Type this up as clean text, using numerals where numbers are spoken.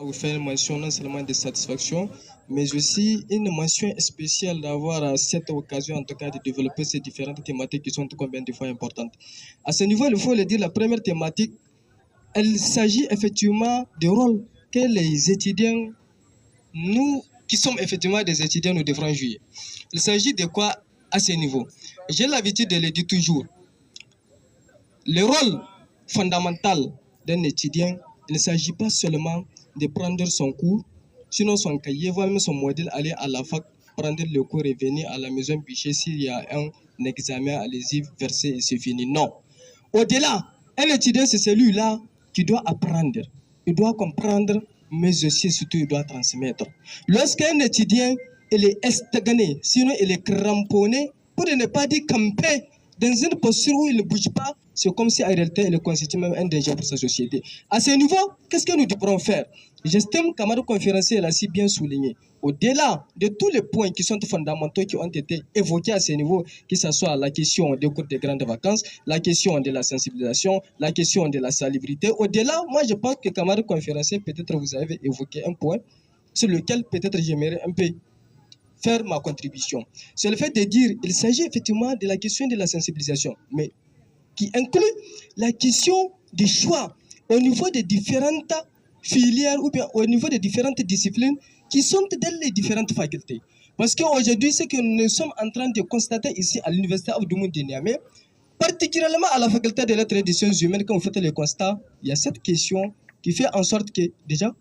Vous faire une mention non seulement de satisfaction, mais aussi une mention spéciale d'avoir cette occasion, en tout cas, de développer ces différentes thématiques qui sont combien de fois importantes. À ce niveau, il faut le dire, la première thématique, il s'agit effectivement du rôle que les étudiants, nous qui sommes effectivement des étudiants, nous devrons jouer. Il s'agit de quoi à ce niveau? J'ai l'habitude de le dire toujours. Le rôle fondamental d'un étudiant, il ne s'agit pas seulement de prendre son cours, sinon son cahier, voire même son modèle, aller à la fac, prendre le cours et venir à la maison bûcher s'il y a un examen, allez-y, verser et c'est fini. Non. Au-delà, un étudiant, c'est celui-là qui doit apprendre, il doit comprendre, mais aussi surtout il doit transmettre. Lorsqu'un étudiant, il est stagné, sinon il est cramponné, pour ne pas dire campé, dans une posture où il ne bouge pas, c'est comme si en réalité il constitue même un danger pour sa société. À ce niveau, qu'est-ce que nous devrons faire? J'estime que camarade conférencier l'a si bien souligné. Au-delà de tous les points qui sont fondamentaux qui ont été évoqués à ce niveau, que ce soit la question des cours des grandes vacances, la question de la sensibilisation, la question de la salubrité, au-delà, moi je pense que camarade conférencier, peut-être vous avez évoqué un point sur lequel peut-être j'aimerais un peu faire ma contribution. C'est le fait de dire qu'il s'agit effectivement de la question de la sensibilisation, mais qui inclut la question du choix au niveau des différentes filières ou bien au niveau des différentes disciplines qui sont dans les différentes facultés. Parce qu'aujourd'hui, ce que nous sommes en train de constater ici à l'Université Abdoumoun de Niamey, particulièrement à la faculté de lettres et des sciences humaines, quand vous faites le constat, il y a cette question qui fait en sorte que déjà,